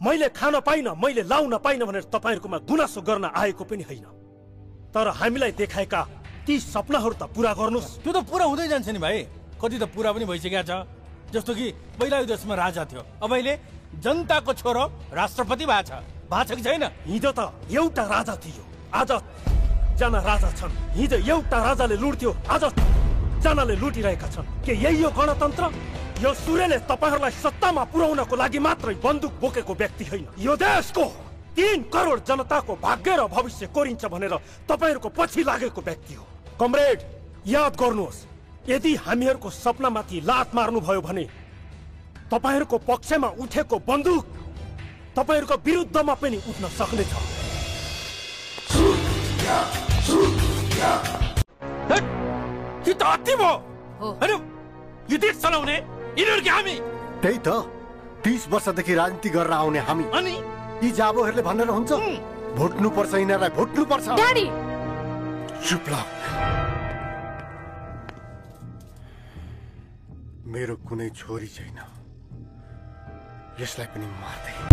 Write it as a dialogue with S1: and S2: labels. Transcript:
S1: मैले खान पाइन, मैले लाउन पाइन भनेर तपाईहरुकोमा गुनासो गर्न आएको पनि हैन। तर हामीलाई देखाएका ती सपनाहरु त पूरा गर्नुस्।
S2: त्यो त पूरा हुँदै जान्छ नि भाइ, कति त पूरा पनि भइसकेको छ। जस्तो कि पहिला यो देशमा राजा थियो, अब अहिले जनताको छोरो राष्ट्रपति भएको छ कि छैन?
S1: हिजो त एउटा राजा थियो, आज जना राजा छन्। हिजो एउटा राजाले लुट्थ्यो, आज जनाले लुटिरहेका छन्। के यही हो गणतन्त्र? यो सूर्यले तपाईहरुलाई सत्तामा पुर्याउनको लागि मात्रै बन्दुक बोकेको व्यक्ति हैन, यो देशको 3 करोड जनताको भाग्य र भविष्य कोरिन्छ भनेर तपाईहरुको पछि लागेको व्यक्ति हो। कमरेड, याद गर्नुहोस्, यदि हामीहरुको सपनामाथि लात मार्नु भयो भने तपाईहरुको पक्षमा उठेको बन्दुक तपाईहरुको विरुद्धमा पनि उठ्न सक्नेछ।
S2: यो त अति भयो। हैन, यो देश चलाउने यिनीहरु के हामी?
S3: त्यही त 30 वर्षदेखि राजनीति गरेर आउने हामी।
S2: अनि
S3: यी जाबोहरुले भनेर हुन्छ भोट्नु पर्छ, यिनीहरुलाई भोट्नु पर्छ।
S4: ड्याडी,
S3: चुप लाग। मेरो कुनै छोरी छैन, यसलाई पनि मार्दै।